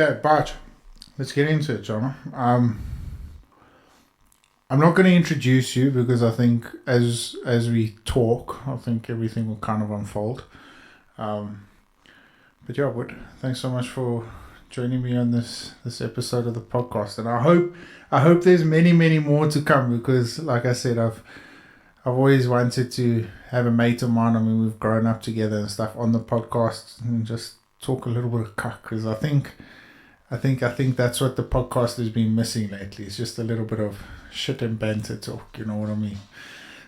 Okay, but let's get into it, John. I'm not going to introduce you because I think as we talk, I think everything will kind of unfold. Um, but yeah, Wood, thanks so much for joining me on this episode of the podcast, and I hope there's many more to come because, like I said, I've always wanted to have a mate of mine. I mean, we've grown up together and stuff on the podcast and just talk a little bit of cuck because I think that's what the podcast has been missing lately. It's just a little bit of shit and banter talk. You know what I mean?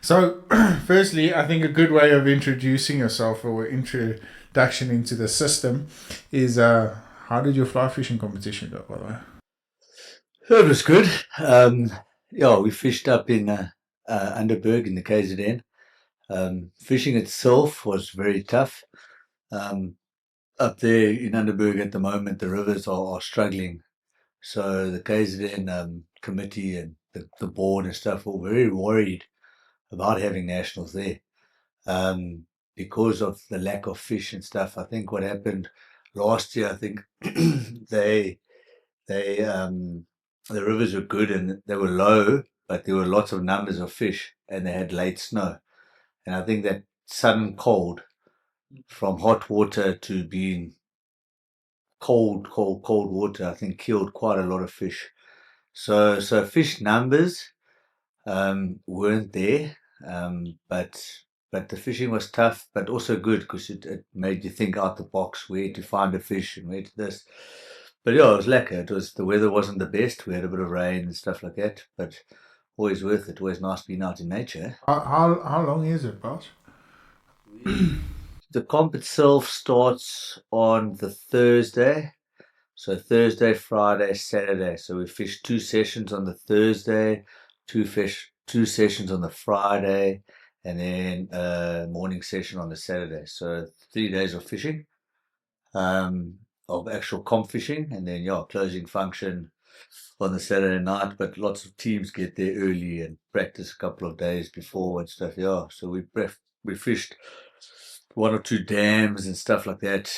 So, firstly, I think a good way of introducing yourself or introduction into the system is how did your fly fishing competition go, by the way? It was good. We fished up in Underberg in the KZN. Fishing itself was very tough. Up there in Underberg at the moment, the rivers are struggling. So the KZN committee and the board and stuff were very worried about having nationals there because of the lack of fish and stuff. I think what happened last year, I think they the rivers were good and they were low, but there were lots of numbers of fish and they had late snow. And I think that sudden cold from hot water to being cold water, I think killed quite a lot of fish. So fish numbers weren't there, but the fishing was tough, but also good because it made you think out the box where to find a fish and where to this. But yeah, it was lekker. The weather wasn't the best. We had a bit of rain and stuff like that, but always worth it. Always nice being out in nature. How long is it, boss? The comp itself starts on the Thursday. So Thursday, Friday, Saturday. So we fish 2 sessions on the Thursday, 2 sessions on the Friday, and then a morning session on the Saturday. So 3 days of fishing, of actual comp fishing, and then closing function on the Saturday night. But lots of teams get there early and practice a couple of days before and stuff. Yeah, so we fished 1 or 2 dams and stuff like that.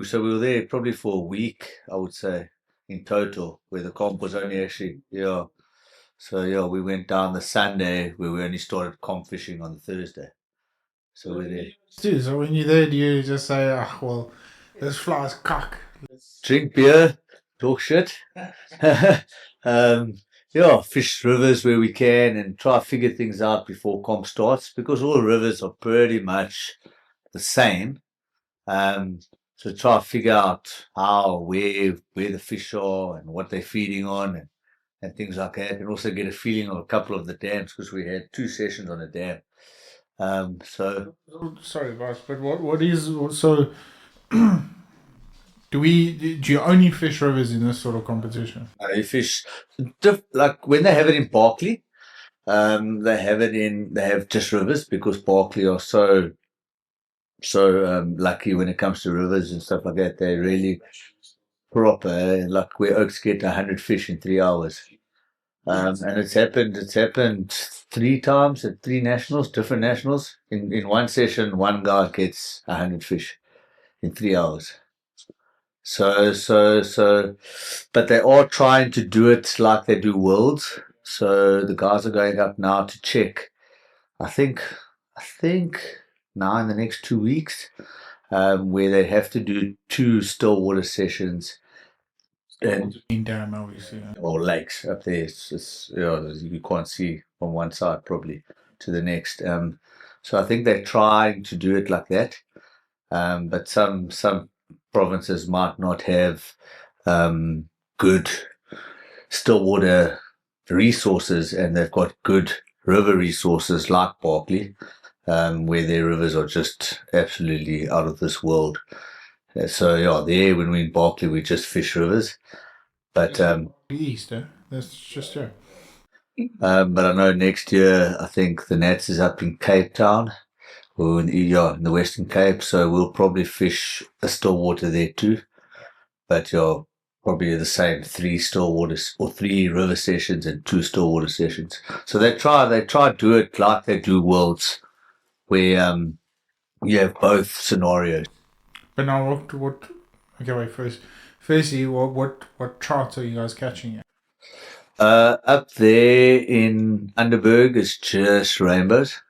So we were there probably for a week, I would say, in total, where the comp was only actually, So, we went down the Sunday where we only started comp fishing on the Thursday. So we're there. So when you're there, do you just say, well, this fly's cock? Drink beer, talk shit. Fish rivers where we can and try to figure things out before comp starts because all rivers are pretty much the same. So try to figure out where the fish are and what they're feeding on and things like that, and also get a feeling of a couple of the dams because we had 2 sessions on a dam. Sorry, boss, but what is so? Do you only fish rivers in this sort of competition? You fish like when they have it in Barkley, they have just rivers because Barkley are so lucky when it comes to rivers and stuff like that. They're really proper, like where Oaks get 100 fish in 3 hours. And it's happened 3 times at 3 nationals, different nationals. In one session, one guy gets 100 fish in 3 hours. But they are trying to do it like they do Worlds. So the guys are going up now to check. I think now in the next 2 weeks, where they have to do 2 still water sessions. And in dam, obviously, or lakes up there. It's you can't see from one side probably to the next. So I think they're trying to do it like that. But some provinces might not have good still water resources, and they've got good river resources like Barkley, where their rivers are just absolutely out of this world. So there when we in Barkley we just fish rivers, but east, that's just but I know next year I think the Nats is up in Cape Town, or in the Western Cape, so we'll probably fish a still water there too. But probably the same 3 still waters or 3 river sessions and 2 still water sessions. So they try to do it like they do Worlds, where you have both scenarios. But now what? Okay, wait. firstly, what trout are you guys catching? Up there in Underberg is just rainbows.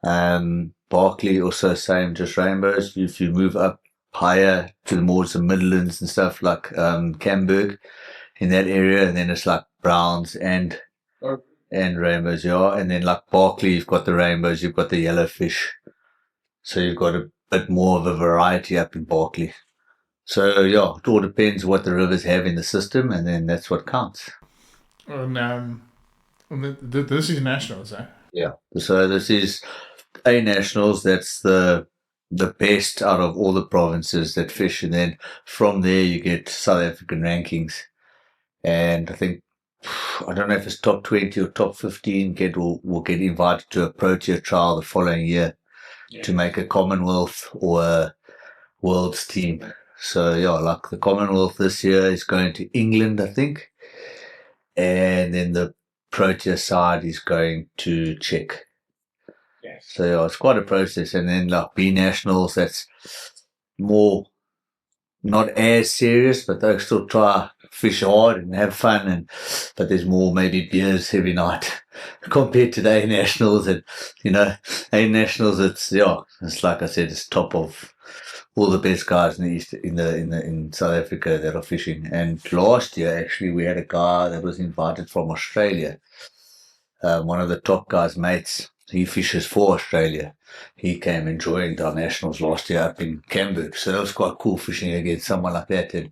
Barkley also same, just rainbows. If you move up higher to the more the Midlands and stuff like Camberg in that area, and then it's like browns and rainbows, yeah. And then like Barkley, you've got the rainbows, you've got the yellowfish, so you've got a bit more of a variety up in Barkley. So yeah, it all depends what the rivers have in the system, and then that's what counts. And this is nationals, eh? Yeah. So this is A Nationals. That's the best out of all the provinces that fish, and then from there you get South African rankings. And I think I don't know if it's top 20 or top 15 will get invited to a Protea trial the following year to make a Commonwealth or a World's team. So yeah, like the Commonwealth this year is going to England, I think, and then the Protea side is going to Czech. Yes. So yeah, it's quite a process. And then like B Nationals, that's more not as serious, but they still try fish hard and have fun. But there's more maybe beers every night compared to the A Nationals. And A Nationals, it's like I said, it's top of all the best guys in the east in South Africa that are fishing. And last year, actually, we had a guy that was invited from Australia. One of the top guys' mates. He fishes for Australia. He came and joined our nationals last year up in Camberg. So that was quite cool fishing against someone like that. And,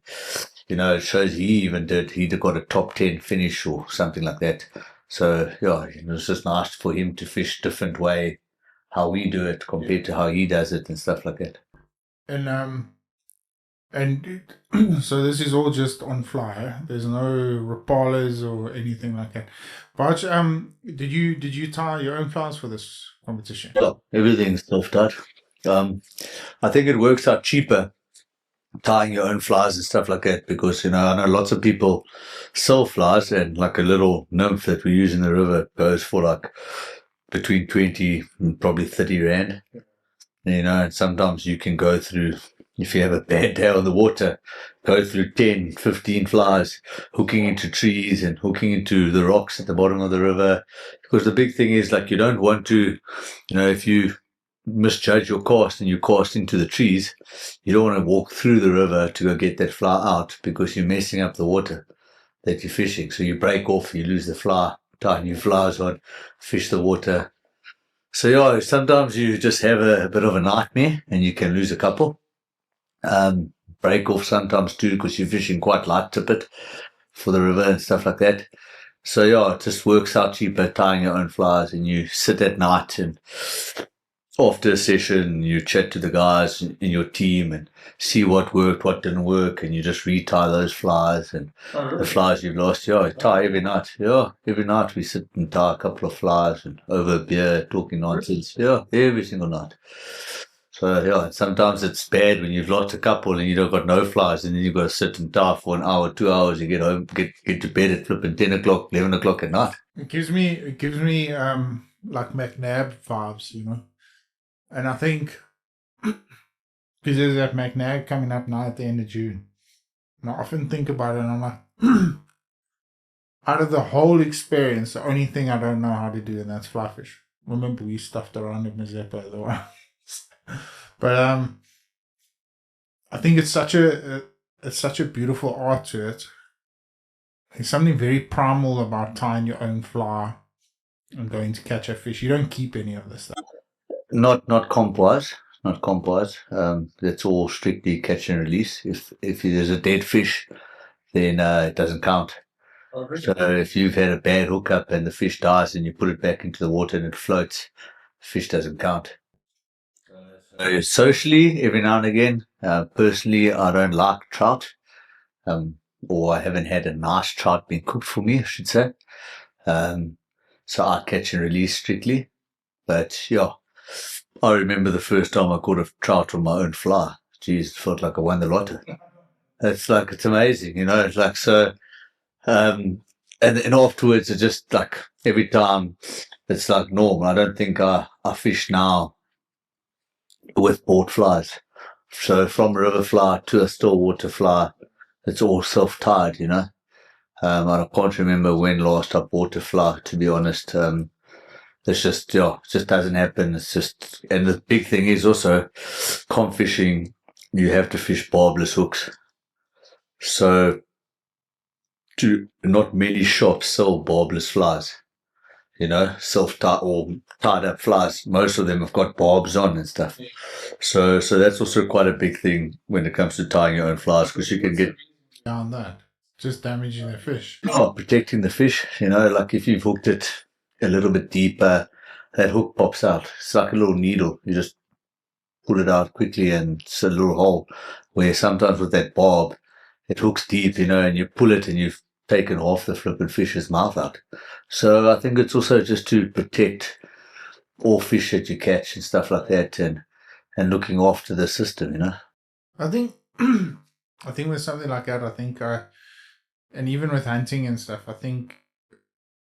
it shows he got a top 10 finish or something like that. So, yeah, it was just nice for him to fish different way, how we do it compared to how he does it and stuff like that. And so this is all just on fly. Eh? There's no rapalas or anything like that. But did you tie your own flies for this competition? Yeah, everything's self-tied. I think it works out cheaper tying your own flies and stuff like that because I know lots of people sell flies, and like a little nymph that we use in the river goes for like between 20 and probably 30 rand. And sometimes you can go through, if you have a bad day on the water, go through 10, 15 flies, hooking into trees and hooking into the rocks at the bottom of the river. Because the big thing is, like, you don't want to, if you misjudge your cast and you cast into the trees, you don't want to walk through the river to go get that fly out because you're messing up the water that you're fishing. So you break off, you lose the fly, tie new flies on, fish the water. So yeah, sometimes you just have a bit of a nightmare and you can lose a couple. Break off sometimes too because you're fishing quite light tippet for the river and stuff like that. So yeah, it just works out cheaper tying your own flies, and you sit at night and after a session you chat to the guys in your team and see what worked, what didn't work, and you just retie those flies and the flies you've lost. Yeah, I tie every night. Yeah, every night we sit and tie a couple of flies and over a beer talking nonsense. Yeah, every single night. So yeah, sometimes it's bad when you've lost a couple and you've got no flies, and then you've got to sit and tie for an hour, 2 hours. You get home, get to bed at flipping 10 o'clock, 11 o'clock at night. It gives me like McNabb vibes. And I think because there's that McNabb coming up now at the end of June. And I often think about it and I'm like, out of the whole experience, the only thing I don't know how to do, and that's fly fish. Remember, we stuffed around in Mazeppa otherwise. But I think it's such a beautiful art to it. There's something very primal about tying your own fly and going to catch a fish. You don't keep any of this stuff. Not comp-wise, not comp-wise. That's all strictly catch and release. If there's a dead fish, then it doesn't count. So if you've had a bad hookup and the fish dies and you put it back into the water and it floats, fish doesn't count. Socially, every now and again, personally, I don't like trout, or I haven't had a nice trout being cooked for me, I should say. So I catch and release strictly. But yeah, I remember the first time I caught a trout on my own fly. Geez, it felt like I won the lotto. It's amazing, it's like so. And afterwards, it's just like every time it's like normal. I don't think I fish now with bought flies. So from river fly to a still water fly, it's all self-tied, I can't remember when last I bought a fly, to be honest. It's just, yeah, it just doesn't happen. It's just, and the big thing is also comp fishing, you have to fish barbless hooks. So, not many shops sell barbless flies, self-tied or tied up flies. Most of them have got barbs on and stuff. So that's also quite a big thing when it comes to tying your own flies, because you can get Down that, just damaging the fish. protecting the fish. Like if you've hooked it a little bit deeper, that hook pops out. It's like a little needle. You just pull it out quickly and it's a little hole. Where sometimes with that barb, it hooks deep, and you pull it and you've taken half the flippin' fish's mouth out. So I think it's also just to protect all fish that you catch and stuff like that, and looking after the system. I think, I think with something like that, I think, and even with hunting and stuff, I think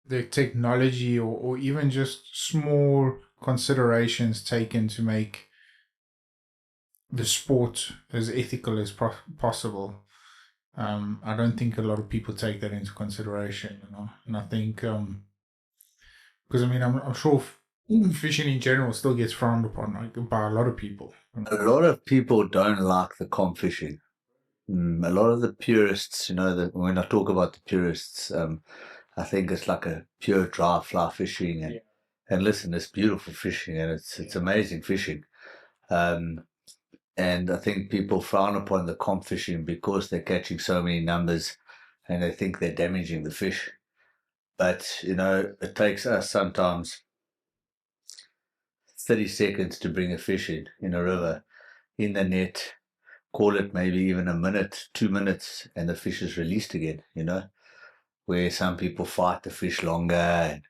the technology or even just small considerations taken to make the sport as ethical as possible. I don't think a lot of people take that into consideration, and I think because I mean I'm sure fishing in general still gets frowned upon, like, by a lot of people. A lot of people don't like the comp fishing. A lot of the purists, that when I talk about the purists, I think it's like a pure dry fly fishing, and listen, it's beautiful fishing and it's amazing fishing. Um, and I think people frown upon the comp fishing because they're catching so many numbers, and they think they're damaging the fish. But it takes us sometimes 30 seconds to bring a fish in a river, in the net, call it maybe even a minute, 2 minutes, and the fish is released again. Where some people fight the fish longer and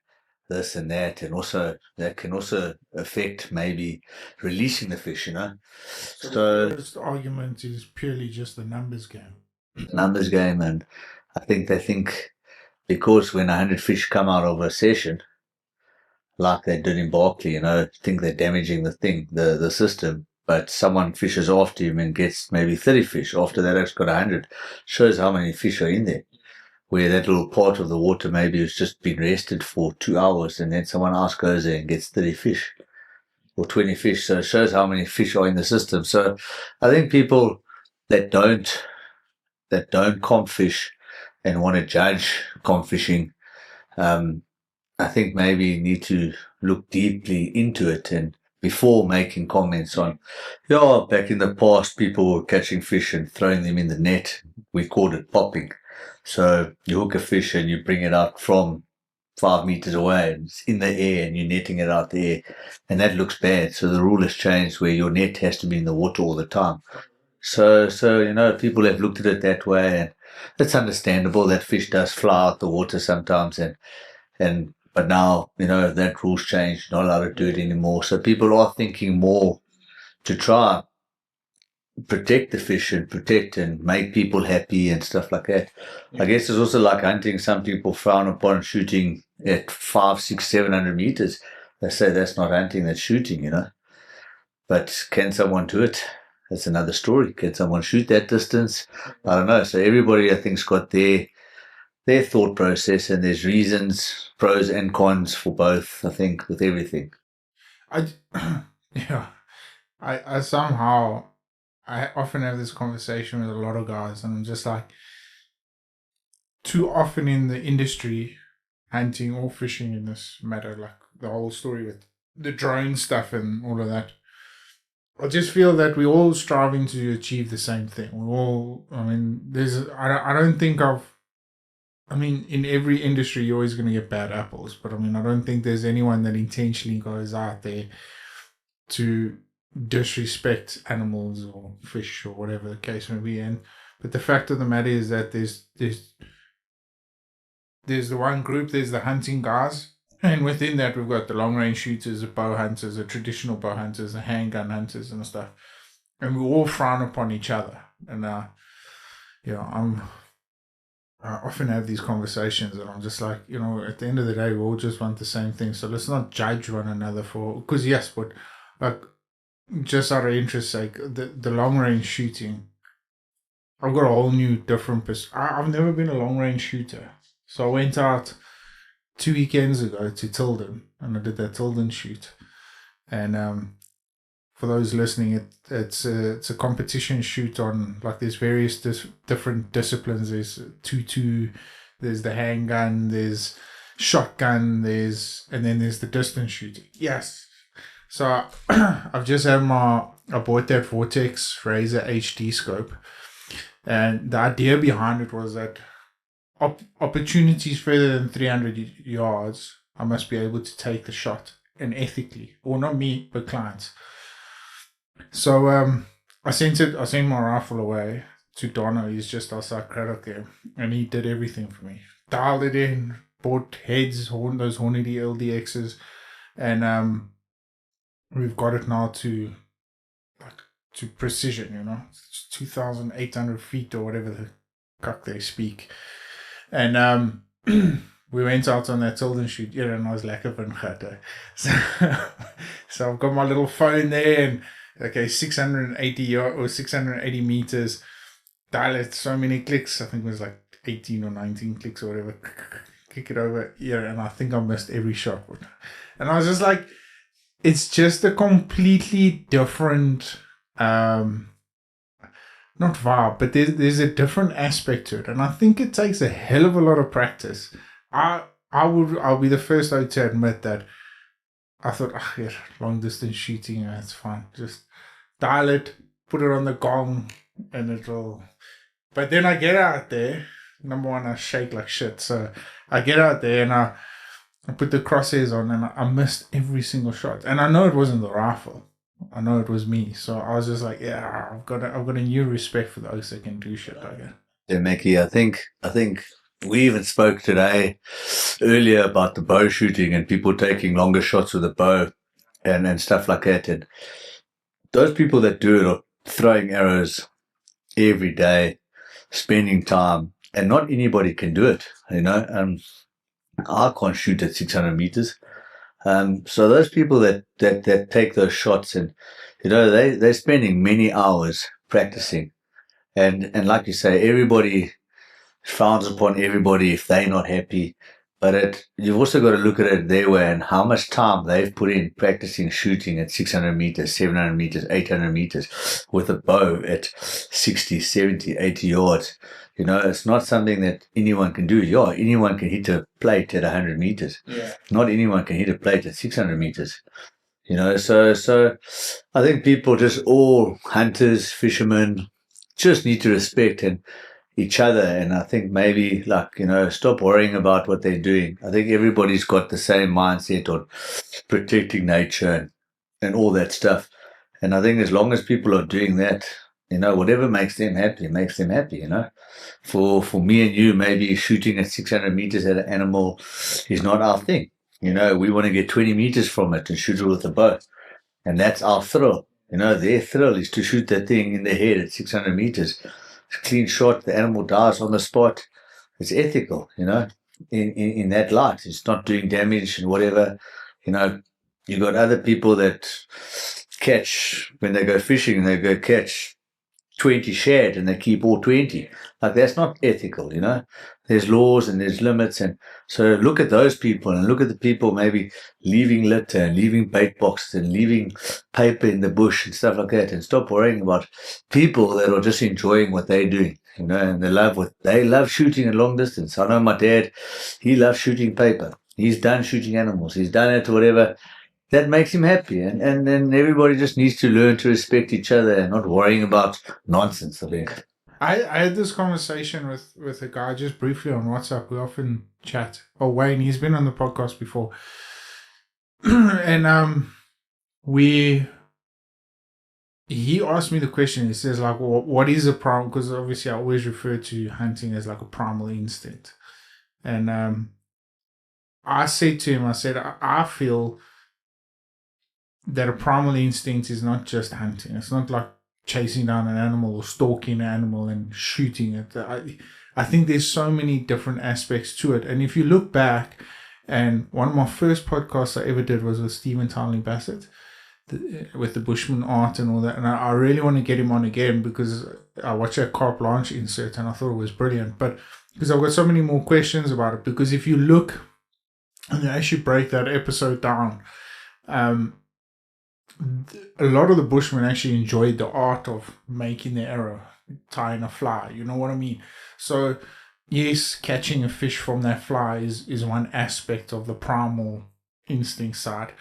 this and that, and also that can also affect maybe releasing the fish. So the So first argument is purely just the numbers game. numbers game, and I think they think because when 100 fish come out of a session, like they did in Barkley, think they're damaging the system. But someone fishes after him and gets maybe 30 fish. After that, it's got 100. Shows how many fish are in there. Where that little part of the water maybe has just been rested for 2 hours, and then someone else goes there and gets 30 fish or 20 fish. So it shows how many fish are in the system. So I think people that don't comp fish and want to judge comp fishing, I think maybe need to look deeply into it and before making comments on, yeah, back in the past, people were catching fish and throwing them in the net. We called it popping. So you hook a fish and you bring it out from 5 meters away and it's in the air and you're netting it out there. And that looks bad. So the rule has changed where your net has to be in the water all the time. So people have looked at it that way, and it's understandable that fish does fly out the water sometimes, but now, that rule's changed, not allowed to do it anymore. So people are thinking more to try protect the fish and protect and make people happy and stuff like that. I guess it's also like hunting. Some people frown upon shooting at 5, 6, 700 meters. They say that's not hunting, that's shooting. But can someone do it? That's another story. Can someone shoot that distance? I don't know. So everybody, I think's got their thought process, and there's reasons, pros and cons for both, I think, with everything. I yeah, I somehow I often have this conversation with a lot of guys, and I'm just like, too often in the industry, hunting or fishing in this matter, like the whole story with the drone stuff and all of that. I just feel that we're all striving to achieve the same thing. We all, I mean, I don't think I mean, in every industry, you're always going to get bad apples, but I mean, I don't think there's anyone that intentionally goes out there to disrespect animals or fish or whatever the case may be. But the fact of the matter is that there's the one group, there's the hunting guys, and within that we've got the long range shooters, the bow hunters, the traditional bow hunters, the handgun hunters and stuff, and we all frown upon each other. And I often have these conversations, and I'm just like, at the end of the day, we all just want the same thing. So let's not judge one another because yes, but like, just out of interest sake, the long range shooting, I've got a whole new different I've never been a long range shooter. So I went out 2 weekends ago to Tilden and I did that Tilden shoot. And for those listening, it's a competition shoot on, like, there's various different disciplines. There's two, there's the handgun, there's shotgun, and then there's the distance shooting. Yes. So I've just had I bought that Vortex Razor HD scope, and the idea behind it was that opportunities further than 300 yards, I must be able to take the shot, and ethically, or not me, but clients. So I sent my rifle away to Donna. He's just outside Craddock there, and he did everything for me. Dialed it in, bought heads, those Hornady LDXs, and we've got it now to precision. It's 2,800 feet or whatever the cuck they speak, and we went out on that Tilden shoot. Yeah, and I was lekker van gehad. So I've got my little phone there, and okay, 680 or 680 meters. Dial it, so many clicks. I think it was like 18 or 19 clicks or whatever. Kick it over. Yeah, and I think I missed every shot. And I was just like, it's just a completely different, not vibe, but there's a different aspect to it. And I think it takes a hell of a lot of practice. I'll be the first to admit that I thought, yeah, long distance shooting, that's fine. Just dial it, put it on the gong, and it'll. But then I get out there. Number one, I shake like shit. So I get out there and I put the crosshairs on, and I missed every single shot. And I know it wasn't the rifle. I know it was me. So I was just like, yeah, I've got a new respect for those that can do shit like that. Yeah, Mackie, I think we even spoke today earlier about the bow shooting and people taking longer shots with a bow and stuff like that. And those people that do it are throwing arrows every day, spending time, and not anybody can do it. I can't shoot at 600 meters. So those people that take those shots, and they're spending many hours practicing, and like you say, everybody frowns upon everybody if they're not happy. But you've also got to look at it their way and how much time they've put in practicing shooting at 600 meters, 700 meters, 800 meters with a bow at 60, 70, 80 yards. It's not something that anyone can do. Yeah, anyone can hit a plate at 100 meters. Yeah. Not anyone can hit a plate at 600 meters. So I think people, just all hunters, fishermen, just need to respect each other, and I think maybe stop worrying about what they're doing. I think everybody's got the same mindset on protecting nature and all that stuff. And I think as long as people are doing that, whatever makes them happy, makes them happy. For me and you, maybe shooting at 600 meters at an animal is not our thing. We want to get 20 meters from it and shoot it with a bow, and that's our thrill. Their thrill is to shoot that thing in the head at 600 meters. Clean shot, the animal dies on the spot. It's ethical, in that light. It's not doing damage and whatever. You got other people that catch, when they go fishing, they go catch 20 shad and they keep all 20. Like, that's not ethical, There's laws and there's limits. And so look at those people and look at the people maybe leaving litter and leaving bait boxes and leaving paper in the bush and stuff like that, and stop worrying about people that are just enjoying what they're doing, and they love shooting at long distance. I know my dad, he loves shooting paper. He's done shooting animals. He's done it, whatever. That makes him happy. And then everybody just needs to learn to respect each other and not worrying about nonsense, I think. I had this conversation with a guy just briefly on WhatsApp. We often chat. Oh, Wayne, he's been on the podcast before. And he asked me the question. He says, like, what is a primal? Because obviously I always refer to hunting as like a primal instinct. And I said to him, I feel that a primal instinct is not just hunting. It's not like chasing down an animal or stalking an animal and shooting it. I think there's so many different aspects to it. And if you look back, and one of my first podcasts I ever did was with Stephen Townley Bassett, with the Bushman art and all that. And I really want to get him on again because I watched that carte blanche insert and I thought it was brilliant. But because I've got so many more questions about it, because if you look and you actually break that episode down, um, a lot of the Bushmen actually enjoyed the art of making the arrow, tying a fly. You know what I mean? So yes, catching a fish from that fly is one aspect of the primal instinct side.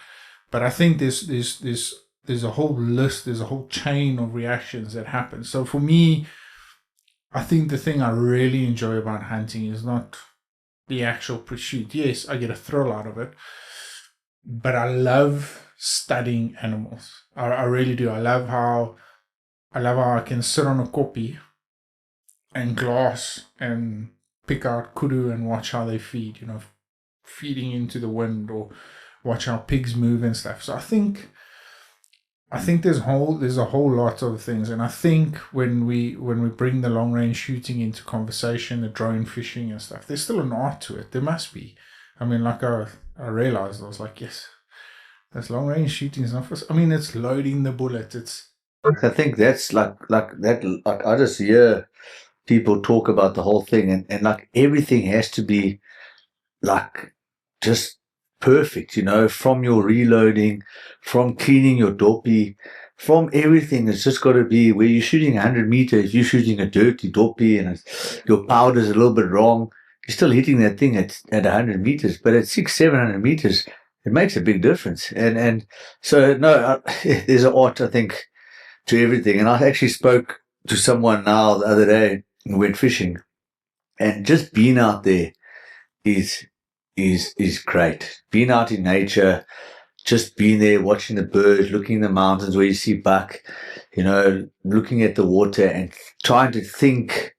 But I think there's a whole list, there's a whole chain of reactions that happen. So for me, I think the thing I really enjoy about hunting is not the actual pursuit. Yes, I get a thrill out of it, but I love studying animals. I really do. I love how I can sit on a koppie and glass and pick out kudu and watch how they feed. You know, feeding into the wind or watch how pigs move and stuff. So I think there's a whole lot of things, and I think when we bring the long range shooting into conversation, the drone fishing and stuff, there's still an art to it. There must be. I mean, like I realized, I was like, yes, that's long range shooting is not for. I mean, it's loading the bullet. It's I think that's like that. Like I just hear people talk about the whole thing, and like everything has to be like just perfect, you know, from your reloading, from cleaning your dopey, from everything. It's just got to be where you're shooting 100 meters, you're shooting a dirty dopey and your powder's a little bit wrong. You're still hitting that thing at 100 meters, but at 700 meters, it makes a big difference. And so, no, there's an art, I think, to everything. And I actually spoke to someone now the other day who went fishing, and just being out there is is great. Being out in nature, just being there, watching the birds, looking at the mountains where you see buck, you know, looking at the water and trying to think,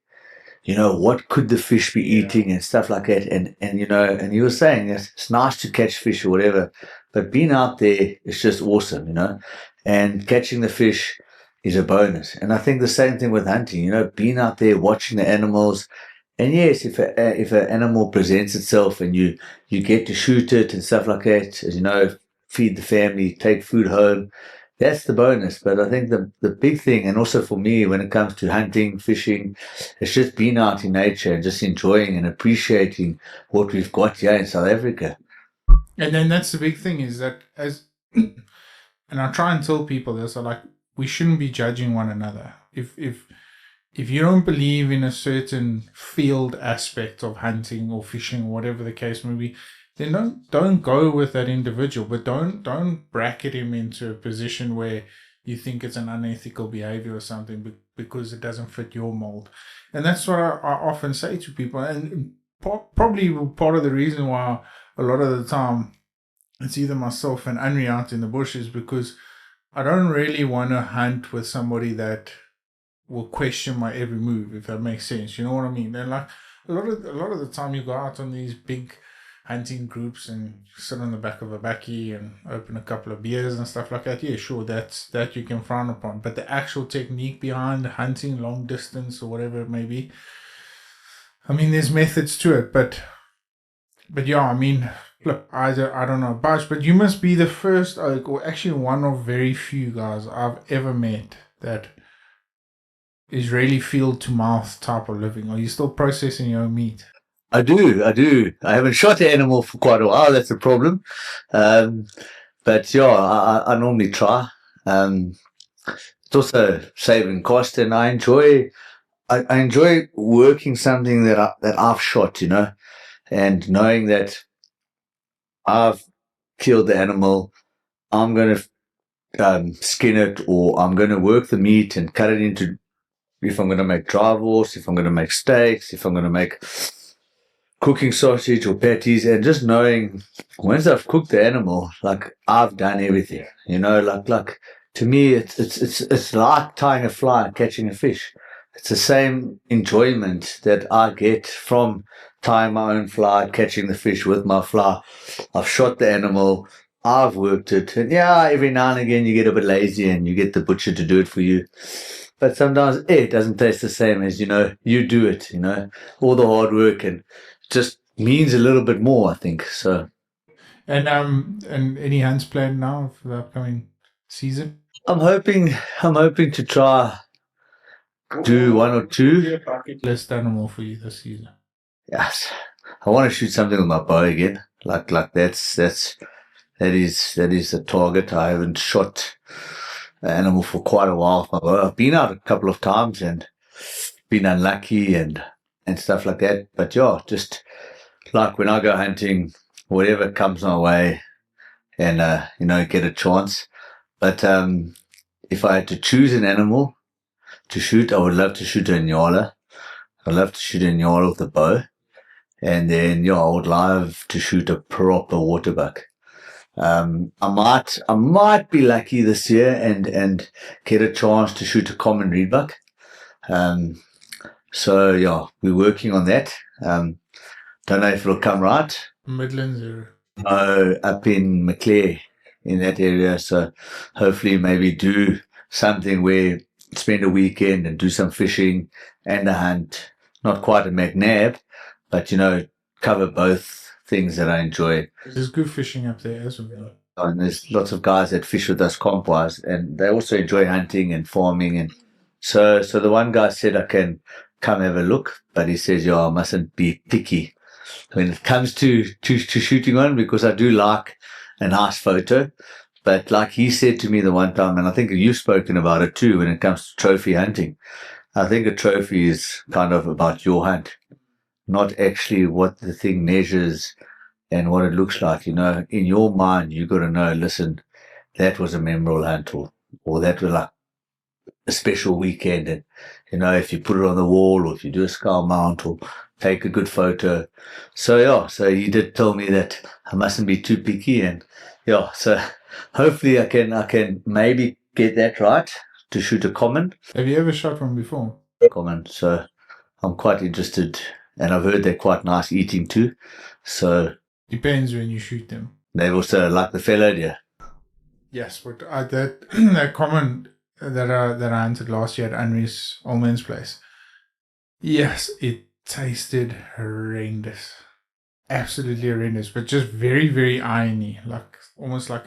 you know, what could the fish be eating and stuff like that. And you know, and you were saying it's nice to catch fish or whatever, but being out there is just awesome, you know, and catching the fish is a bonus. And I think the same thing with hunting, you know, being out there watching the animals, and yes, if an animal presents itself and you get to shoot it and stuff like that, as you know, feed the family, take food home, that's the bonus. But I think the big thing, and also for me, when it comes to hunting, fishing, it's just being out in nature and just enjoying and appreciating what we've got here in South Africa. and then that's the big thing is that as and I try and tell people this, I like we shouldn't be judging one another. If you don't believe in a certain field aspect of hunting or fishing or whatever the case may be, then don't go with that individual. But don't bracket him into a position where you think it's an unethical behavior or something because it doesn't fit your mold. And that's what I often say to people. And probably part of the reason why a lot of the time it's either myself and Henry out in the bush is because I don't really want to hunt with somebody that will question my every move, if that makes sense. You know what I mean? And like a lot of the time you go out on these big hunting groups and sit on the back of a bakkie and open a couple of beers and stuff like that. Yeah, sure, that you can frown upon. But the actual technique behind hunting long distance or whatever it may be, I mean, there's methods to it, but yeah, I mean, look, I don't know Bash, but you must be the first, or actually one of very few guys I've ever met that is really field to mouth type of living. Are you still processing your own meat? I do, I do. I haven't shot an animal for quite a while. That's a problem. Um, but yeah, I normally try. Um, it's also saving cost, and I enjoy working something that I've shot, you know, and knowing that I've killed the animal. I'm going to skin it, or I'm going to work the meat and cut it into. If I'm going to make dry roast, if I'm going to make steaks, if I'm going to make cooking sausage or patties, and just knowing once I've cooked the animal, like I've done everything, you know, like to me, it's like tying a fly and catching a fish. It's the same enjoyment that I get from tying my own fly, catching the fish with my fly. I've shot the animal. I've worked it. And yeah, every now and again you get a bit lazy and you get the butcher to do it for you. But sometimes it doesn't taste the same as, you know, you do it, you know, all the hard work and just means a little bit more, I think. So And any hunts planned now for the upcoming? season? I'm hoping to try do one or two. List animal for you this season. Yes, I want to shoot something with my bow again. Like that is the target. I haven't shot an animal for quite a while with my bow. I've been out a couple of times and been unlucky and stuff like that. But yeah, just like when I go hunting, whatever comes my way, and get a chance. But if I had to choose an animal to shoot, I would love to shoot a nyala. I'd love to shoot a nyala with a bow. And then, yeah, I would love to shoot a proper waterbuck. I might be lucky this year and get a chance to shoot a common reedbuck. So yeah, we're working on that. Don't know if it'll come right. Midlands or Up in Maclear, in that area. So hopefully maybe do something where spend a weekend and do some fishing and a hunt. Not quite a McNab, but cover both things that I enjoy. there's good fishing up there as well. And there's lots of guys that fish with us comp-wise, and they also enjoy hunting and farming. And so the one guy said I can come have a look, but he says, yeah, I mustn't be picky when it comes to shooting one, because I do like a nice photo. But like he said to me the one time, and I think you've spoken about it too, when it comes to trophy hunting, I think a trophy is kind of about your hunt, not actually what the thing measures and what it looks like. In your mind, you got to know, listen, that was a memorable hunt, or that was like a special weekend. And, if you put it on the wall, or if you do a skull mount, or take a good photo. So, yeah, so he did tell me that I mustn't be too picky. And, yeah, so hopefully I can maybe get that right to shoot a common. Have you ever shot one before? Common. So I'm quite interested. And I've heard they're quite nice eating too. So Depends when you shoot them. they also like the fellow deer. Yes, but that common that I hunted last year at Henry's old man's place. Yes, it tasted horrendous, absolutely horrendous, but just very very irony, like almost like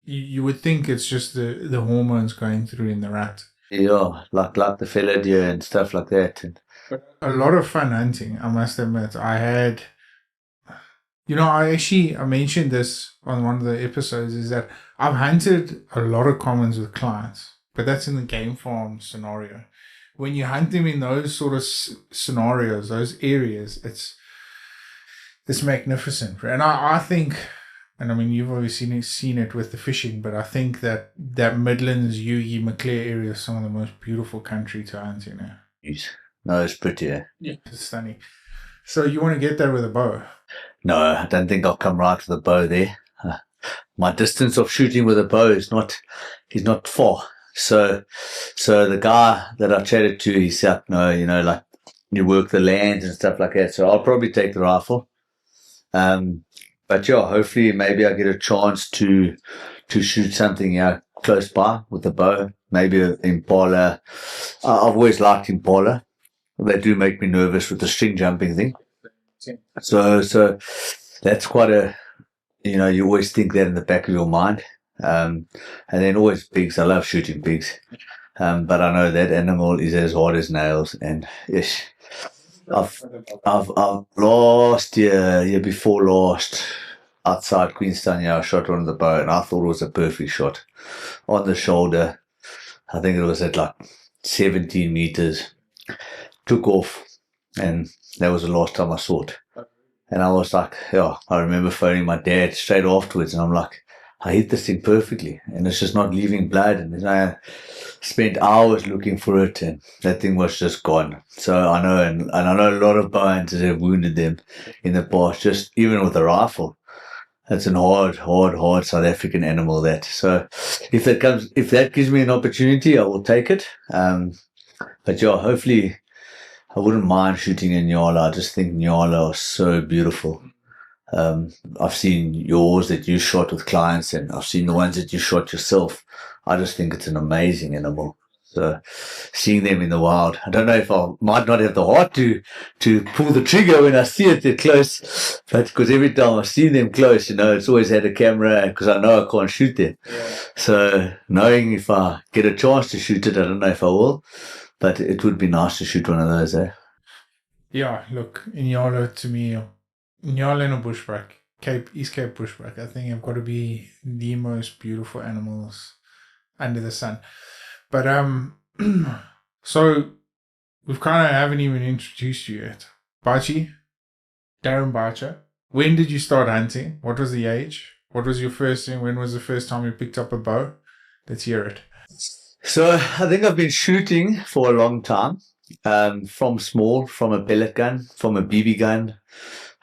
you would think it's just the hormones going through in the rat. Yeah, like the fellow deer and stuff like that. And A lot of fun hunting, I must admit. I had. I mentioned this on one of the episodes, is that I've hunted a lot of commons with clients, but that's in the game farm scenario. When you hunt them in those sort of scenarios, those areas, it's magnificent. And I think, and I mean, you've obviously seen it with the fishing, but I think that Midlands, Ugie, Maclear area is some of the most beautiful country to hunt, no, it's pretty. Yeah. It's stunning. So you want to get there with a bow? No, I don't think I'll come right with a bow there. My distance of shooting with a bow is not far. So the guy that I chatted to, he said, no, like you work the land and stuff like that. So I'll probably take the rifle. But yeah, hopefully maybe I get a chance to shoot something close by with the bow. Maybe an impala. I've always liked impala. They do make me nervous with the string jumping thing. So that's quite you always think that in the back of your mind. And then always pigs. I love shooting pigs. But I know that animal is as hard as nails. And yes, I've last year before last, outside Queenstown, I shot one of the bow, and I thought it was a perfect shot on the shoulder. I think it was at like 17 meters. Took off, and that was the last time I saw it. And I was like, yeah, I remember phoning my dad straight afterwards, and I'm like, I hit this thing perfectly, and it's just not leaving blood. And I spent hours looking for it, and that thing was just gone. So I know, and I know a lot of bow hunters have wounded them in the past, just even with a rifle. That's an hard South African animal, that. So if that gives me an opportunity, I will take it. But yeah, hopefully I wouldn't mind shooting a nyala. I just think nyala are so beautiful. I've seen yours that you shot with clients, and I've seen the ones that you shot yourself. I just think it's an amazing animal. So seeing them in the wild, I don't know if I might not have the heart to pull the trigger when I see it that close, but because every time I see them close, it's always had a camera because I know I can't shoot them. Yeah. So knowing if I get a chance to shoot it, I don't know if I will, but it would be nice to shoot one of those. Yeah, look, Inyala to me, Inyala and a bushback, East Cape bushback, I think have got to be the most beautiful animals under the sun. But so we've kind of haven't even introduced you yet. Bachi, Darren Bacha. When did you start hunting? What was the age? What was your first thing? When was the first time you picked up a bow? Let's hear it. So I think I've been shooting for a long time. From small, from a pellet gun, from a BB gun.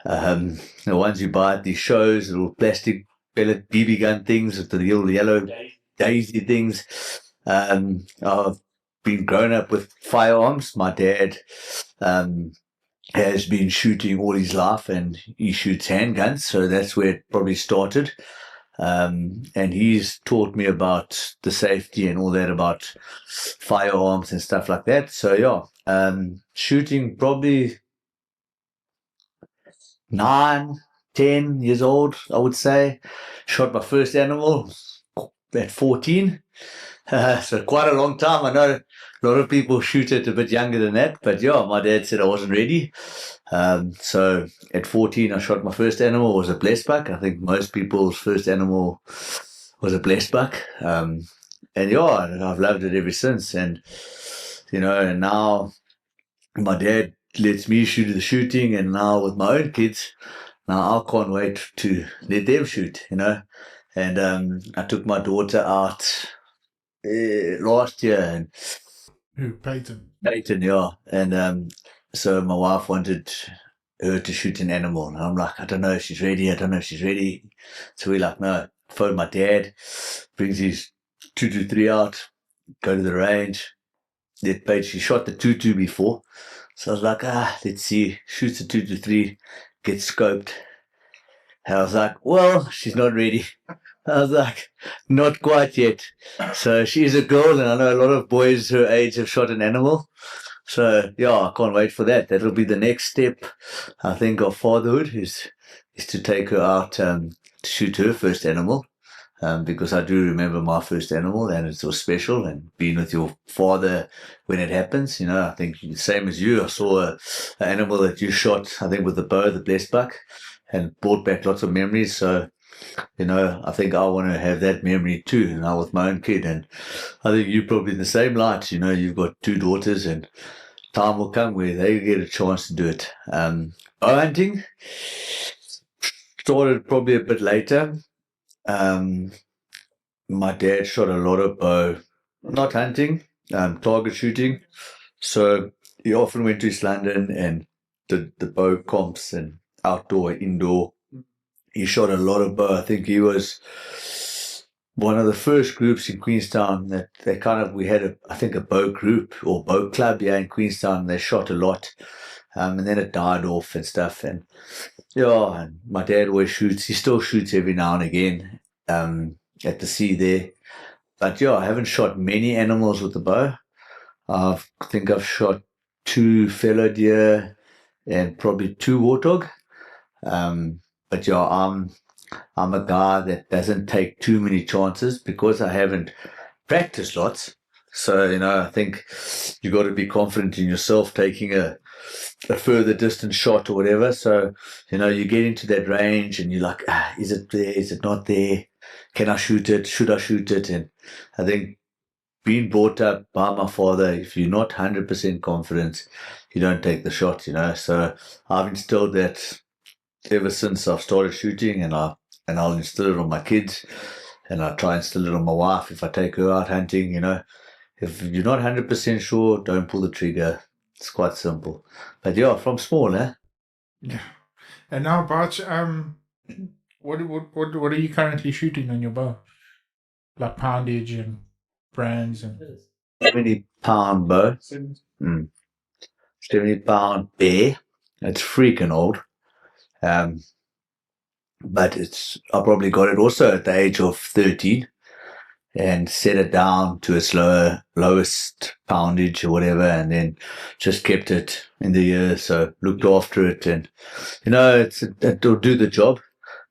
The ones you buy at these shows, little plastic pellet BB gun things with the little yellow daisy things. I've been grown up with firearms. My dad has been shooting all his life, and he shoots handguns, so that's where it probably started. And he's taught me about the safety and all that about firearms and stuff like that. So yeah, shooting probably 9, 10 years old, I would say. Shot my first animal at 14. So quite a long time. I know a lot of people shoot it a bit younger than that, but yeah, my dad said I wasn't ready. So at 14, I shot my first animal. It was a blessed buck. I think most people's first animal was a blessed buck. And yeah, I've loved it ever since. And and now my dad lets me shoot the shooting, and now with my own kids, now I can't wait to let them shoot. And I took my daughter out last year, and Who? Peyton. yeah. And so my wife wanted her to shoot an animal, and I'm like, I don't know if she's ready. So we're like, no. Phone my dad, brings his 223 out, go to the range. She shot the 22 before, so I was like, let's see. Shoots the 223, gets scoped. And I was like, well, she's not ready. I was like, not quite yet. So she's a girl, and I know a lot of boys her age have shot an animal. So yeah, I can't wait for that. That'll be the next step, I think, of fatherhood is to take her out to shoot her first animal. Because I do remember my first animal, and it was special, and being with your father when it happens. I think the same as you. I saw an animal that you shot, I think, with the bow, the blessed buck, and brought back lots of memories. So I think I want to have that memory too, now with my own kid. And I think you're probably in the same light. You've got 2 daughters, and time will come where they get a chance to do it. Bow hunting started probably a bit later. My dad shot a lot of bow, not hunting, target shooting. So he often went to East London and did the bow comps and outdoor, indoor. He shot a lot of bow. I think he was one of the first groups in Queenstown that we had a bow group or bow club here in Queenstown. They shot a lot. And then it died off and stuff. And yeah, and my dad always shoots. He still shoots every now and again at the sea there. But yeah, I haven't shot many animals with the bow. I think I've shot 2 fellow deer and probably 2 warthog. But yeah, I'm a guy that doesn't take too many chances because I haven't practiced lots. So, I think you got to be confident in yourself taking a further distance shot or whatever. So, you get into that range and you're like, is it there? Is it not there? Can I shoot it? Should I shoot it? And I think being brought up by my father, if you're not 100% confident, you don't take the shot, So I've instilled that ever since I've started shooting, and I'll instill it on my kids, and I try and instill it on my wife if I take her out hunting, If you're not 100% sure, don't pull the trigger. It's quite simple. But yeah, from small, eh? Yeah. And now, Bach, what are you currently shooting on your bow? Like poundage and brands and 70-pound bow. 70-pound bear. It's freaking old. But I probably got it also at the age of 13. and set it down to its lowest poundage or whatever, and then just kept it in the year. So looked after it, and it'll do the job.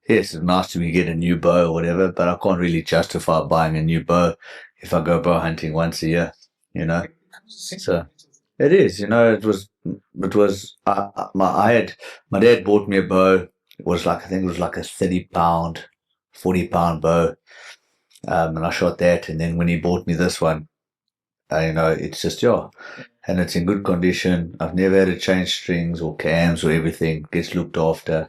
Yes, it's nice to me get a new bow or whatever, but I can't really justify buying a new bow if I go bow hunting once a year. You know, so it is. My dad bought me a bow. It was like I think it was like a 30 pound, 40 pound bow, and I shot that. And then when he bought me this one, it's just and it's in good condition. I've never had to change strings or cams or everything. Gets looked after.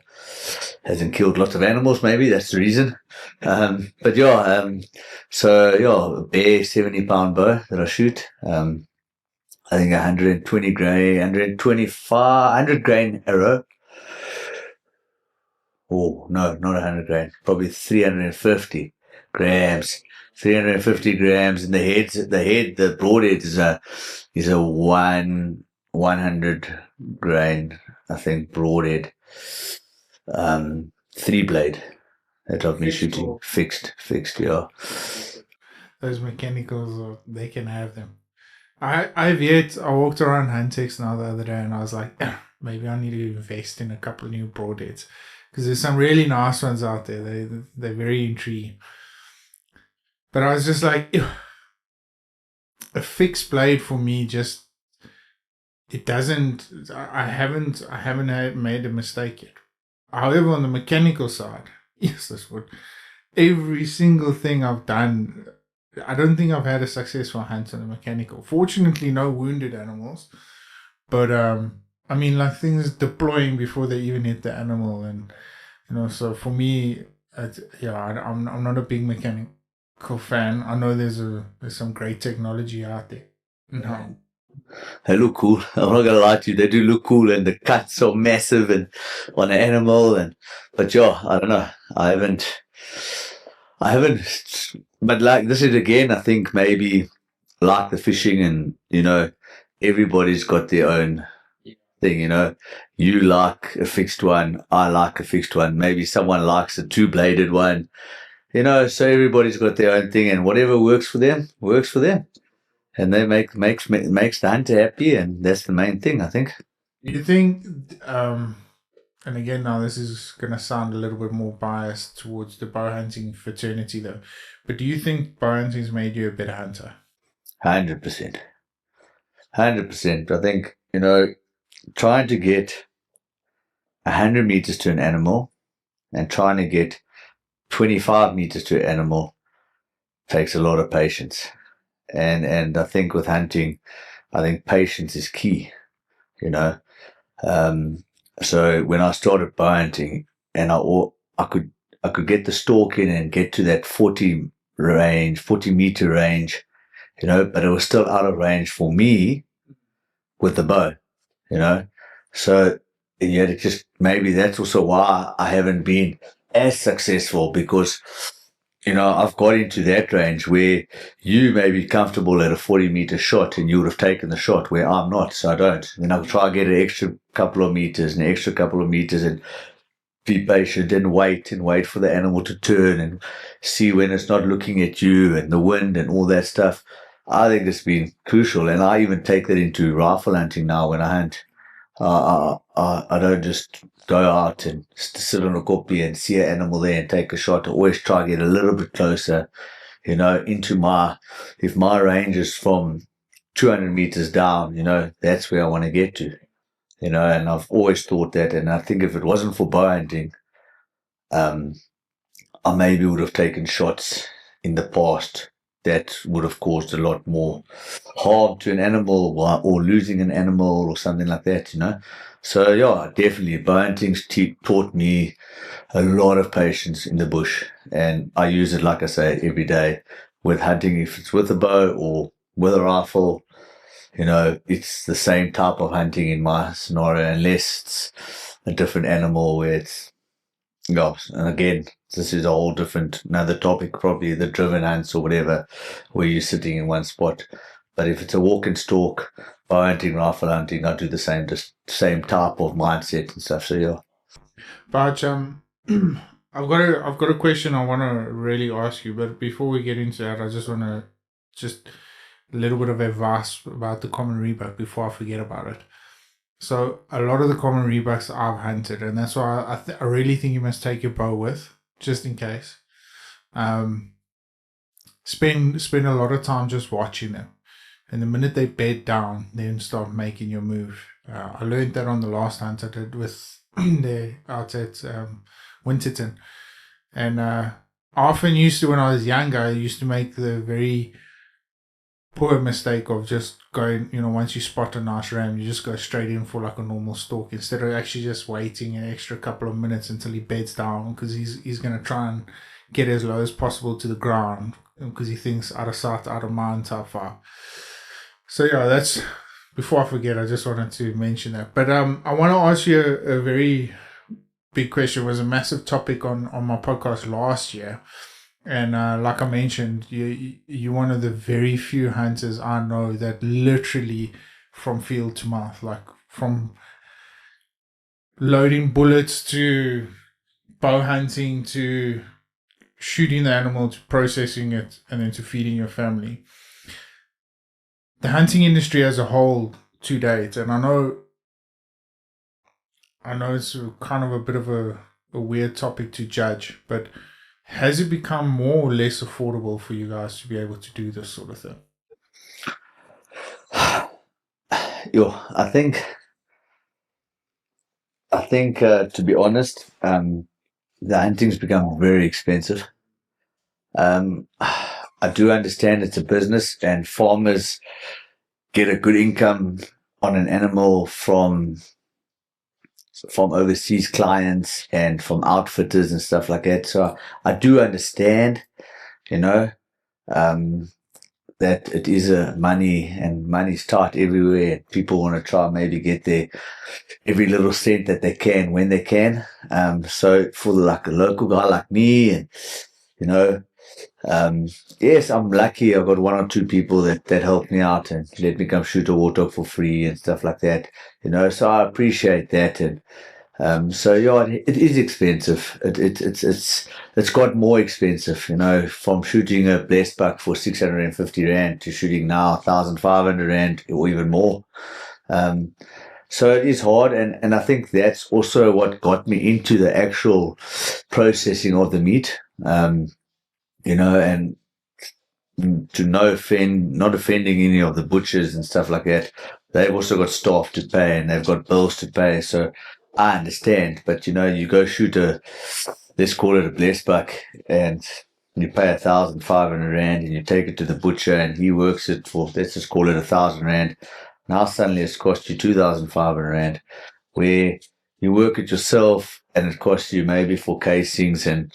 Hasn't killed lots of animals. Maybe that's the reason. But a bare 70 pound bow that I shoot. I think 120 grain, 125, 100 grain arrow. Oh, no, not 100 grain. Probably 350 grams. 350 grams. And the broadhead is a 100 grain, I think, broadhead. 3 blade that I've been shooting. Fixed, yeah. Those mechanicals, they can have them. I walked around Huntex now the other day and I was like, maybe I need to invest in a couple of new broadheads because there's some really nice ones out there. They're very intriguing. But I was just like, a fixed blade for me just it doesn't. I haven't made a mistake yet. However, on the mechanical side, yes, this would every single thing I've done. I don't think I've had a successful hunt on the mechanical. Fortunately, no wounded animals. But I mean, like things deploying before they even hit the animal, and So for me, I'm not a big mechanical fan. I know there's some great technology out there. No. They look cool. I'm not gonna lie to you, they do look cool, and the cuts are massive and on an animal, but I don't know. I haven't, but like this is again, I think maybe like the fishing, and everybody's got their own thing. You like a fixed one, I like a fixed one. Maybe someone likes a two-bladed one. So everybody's got their own thing, and whatever works for them works for them. And they makes the hunter happy, and that's the main thing, I think. You think, and again, now this is going to sound a little bit more biased towards the bow hunting fraternity, though, but do you think bow hunting's made you a better hunter? 100%. 100%. I think, trying to get 100 meters to an animal and trying to get 25 meters to an animal takes a lot of patience. And I think with hunting, I think patience is key, So when I started bow hunting, and I could get the stalk in and get to that 40 meter range, but it was still out of range for me with the bow, So it just maybe that's also why I haven't been as successful, because I've got into that range where you may be comfortable at a 40-meter shot and you would have taken the shot, where I'm not, so I don't. Then I'll try and get an extra couple of meters and be patient and wait for the animal to turn and see when it's not looking at you and the wind and all that stuff. I think it's been crucial, and I even take that into rifle hunting now when I hunt. I don't just go out and sit on a koppie and see an animal there and take a shot. I always try to get a little bit closer, if my range is from 200 meters down, that's where I want to get to, and I've always thought that. And I think if it wasn't for bow hunting, I maybe would have taken shots in the past that would have caused a lot more harm to an animal, or losing an animal or something like that, So definitely bow hunting's taught me a lot of patience in the bush, and I use it, like I say, every day with hunting. If it's with a bow or with a rifle, it's the same type of hunting in my scenario, unless it's a different animal where it's, and again, this is a whole different, another topic, probably the driven hunts or whatever, where you're sitting in one spot. But if it's a walk and stalk, bow hunting, rifle hunting, I do the same type of mindset and stuff. So But I've got a question I want to really ask you, but before we get into that, I just want to just a little bit of advice about the common rebuck before I forget about it. So a lot of the common rebucks I've hunted, and that's why I really think you must take your bow with, just in case. Um, spend a lot of time just watching them, and the minute they bed down, then start making your move. I learned that on the last hunt I did with the out at Winterton, and I often used to when I was younger. I used to make the very poor mistake of just going, once you spot a nice ram, you just go straight in for like a normal stalk instead of actually just waiting an extra couple of minutes until he beds down because he's going to try and get as low as possible to the ground because he thinks out of sight, out of mind type far. So yeah, that's before I forget. I just wanted to mention that. But I want to ask you a very big question. It was a massive topic on my podcast last year. And like I mentioned, you're one of the very few hunters I know that literally from field to mouth, like from loading bullets to bow hunting to shooting the animal to processing it and then to feeding your family. The hunting industry as a whole to date, and I know it's kind of a bit of a weird topic to judge, but has it become more or less affordable for you guys to be able to do this sort of thing? Yo, I think to be honest, the hunting's become very expensive. I do understand it's a business and farmers get a good income on an animal from overseas clients and from outfitters and stuff like that. So I do understand, you know, um, that it is a money and money's tight everywhere. People want to try and maybe get their every little cent that they can when they can. So for like a local guy like me and, you know, um, yes, I'm lucky. I've got one or two people that help me out and let me come shoot a warthog for free and stuff like that. So I appreciate that. And so yeah, it is expensive. It's got more expensive. From shooting a blessed buck for 650 rand to shooting now 1,500 rand or even more. Um, so it is hard, and I think that's also what got me into the actual processing of the meat. And to not offending any of the butchers and stuff like that. They've also got staff to pay and they've got bills to pay. So I understand, but you go shoot let's call it a blessed buck, and you pay 1,500 rand and you take it to the butcher and he works it for, let's just call it 1,000 rand. Now suddenly it's cost you 2,500 rand, where you work it yourself and it costs you maybe for casings and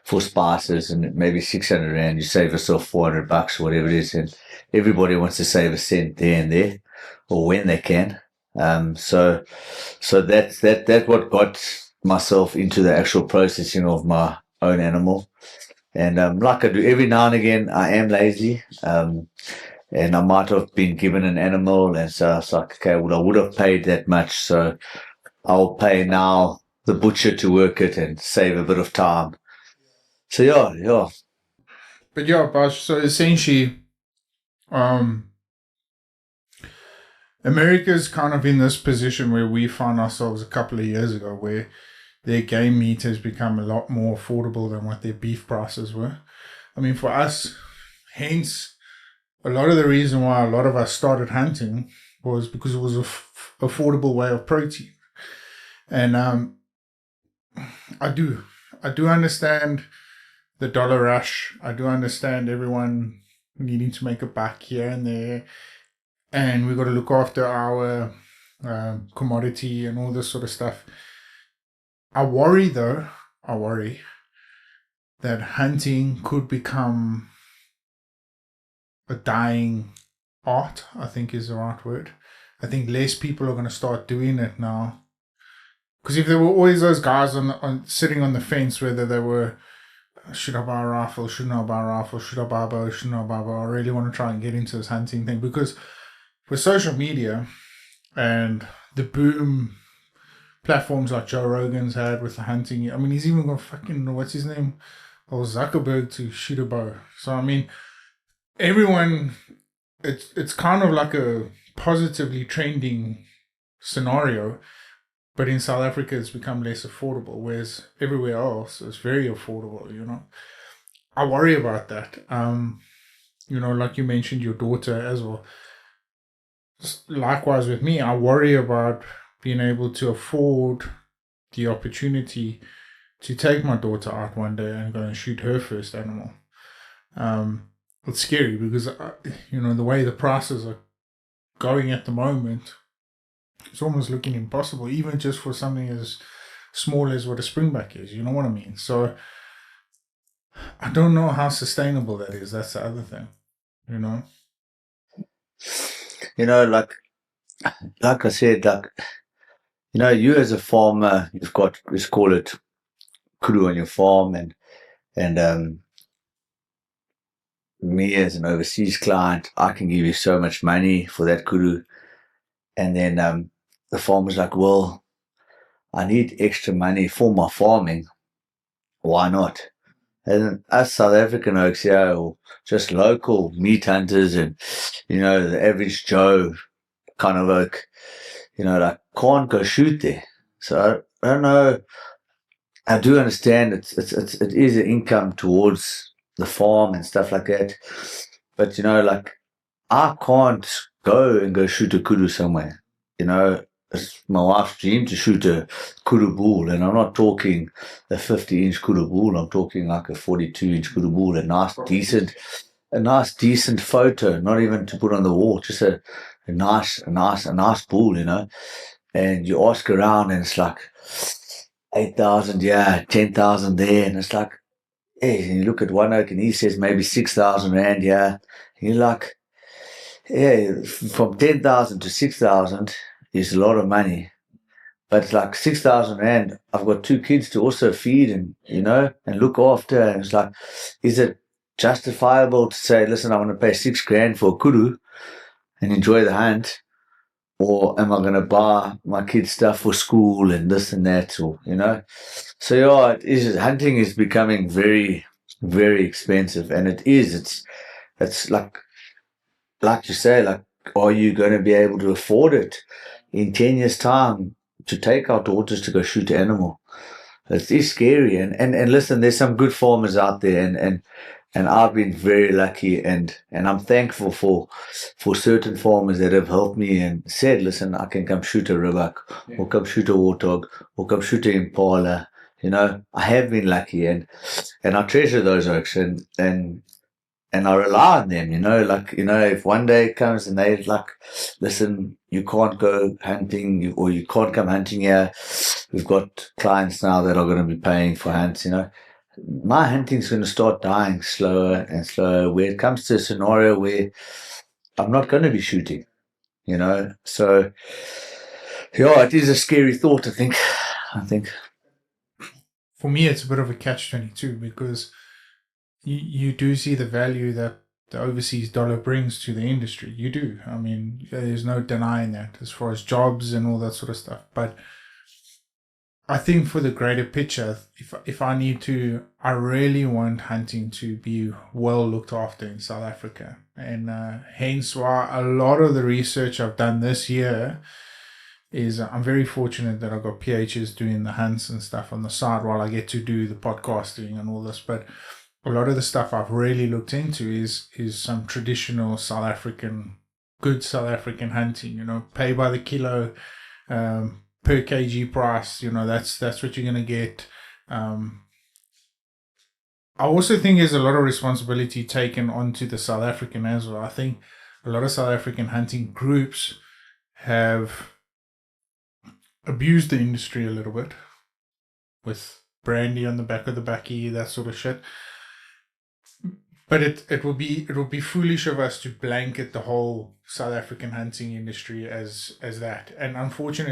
for spices and maybe 600 rand. You save yourself 400 bucks or whatever it is. And everybody wants to save a cent there and there or when they can. So that's what got myself into the actual processing of my own animal. And like I do every now and again, I am lazy. And I might have been given an animal, and so I was like, okay, well, I would have paid that much, so I'll pay now the butcher to work it and save a bit of time. So yeah. But yeah, Bash, so essentially, um, America's kind of in this position where we found ourselves a couple of years ago, where their game meat has become a lot more affordable than what their beef prices were. I mean, for us, hence a lot of the reason why a lot of us started hunting was because it was a affordable way of protein. And I do understand the dollar rush. I do understand everyone needing to make a buck here and there, and we got to look after our commodity and all this sort of stuff. I worry though. I worry that hunting could become a dying art, I think is the right word. I think less people are going to start doing it now. Because if there were always those guys on sitting on the fence, whether they were, should I buy a rifle, shouldn't I buy a rifle, should I buy a bow, shouldn't I buy a bow, I really want to try and get into this hunting thing. Because with social media and the boom, platforms like Joe Rogan's had with the hunting. I mean, he's even got fucking, what's his name? Oh, Zuckerberg to shoot a bow. So, I mean, everyone, it's kind of like a positively trending scenario, but in South Africa, it's become less affordable, whereas everywhere else, it's very affordable, you know. I worry about that. You know, like you mentioned, your daughter as well. Likewise with me, I worry about being able to afford the opportunity to take my daughter out one day and go and shoot her first animal. It's scary because, you know, the way the prices are going at the moment, it's almost looking impossible, even just for something as small as what a springback is. You know what I mean? So I don't know how sustainable that is. That's the other thing, you know? You know, like I said, you know, you as a farmer, you've got, let's call it kudu on your farm, and me as an overseas client, I can give you so much money for that kudu. And then the farmer's like, well, I need extra money for my farming. Why not? And us South African oaks here, or just local meat hunters and, you know, the average Joe kind of oak, you know, like can't go shoot there. So I don't know. I do understand it is an income towards the farm and stuff like that. But, you know, like I can't go shoot a kudu somewhere. You know, it's my wife's dream to shoot a kudu bull, and I'm not talking a 50-inch kudu bull. I'm talking like a 42-inch kudu bull, a nice decent photo, not even to put on the wall, just a nice bull, you know. And you ask around, and it's like 8,000, yeah, 10,000 there, and it's like, hey, and you look at one oak, and he says maybe 6,000 rand, yeah. And you're like, yeah, from 10,000 to 6,000 is a lot of money. But like 6,000 rand, I've got two kids to also feed and, you know, and look after. And it's like, is it justifiable to say, listen, I want to pay 6 grand for a kudu and enjoy the hunt? Or am I going to buy my kids stuff for school and this and that? Or, you know, so yeah, hunting is becoming very, very expensive. And it's like you say, like, are you going to be able to afford it in 10 years' time to take our daughters to go shoot an animal? It is scary. And listen, there's some good farmers out there, and I've been very lucky, and I'm thankful for certain farmers that have helped me and said, listen, I can come shoot a ribbuck, or come shoot a warthog, or come shoot an impala. You know, I have been lucky, and I treasure those oaks, and I rely on them, you know, like, you know, if one day comes and they like, listen, you can't go hunting or you can't come hunting here. We've got clients now that are going to be paying for hunts, you know. My hunting's going to start dying slower and slower where it comes to a scenario where I'm not going to be shooting, you know. So, yeah, it is a scary thought, I think. For me, it's a bit of a catch-22 because you do see the value that the overseas dollar brings to the industry. You do. I mean, there's no denying that as far as jobs and all that sort of stuff. But I think for the greater picture, if I need to, I really want hunting to be well looked after in South Africa. And hence why a lot of the research I've done this year is I'm very fortunate that I've got PHs doing the hunts and stuff on the side while I get to do the podcasting and all this. But a lot of the stuff I've really looked into is some traditional good South African hunting. You know, pay by the kilo, per kg price. You know, that's what you're gonna get. I also think there's a lot of responsibility taken onto the South African as well. I think a lot of South African hunting groups have abused the industry a little bit with brandy on the back of the backy, that sort of shit. But it will be foolish of us to blanket the whole South African hunting industry as that. And unfortunately,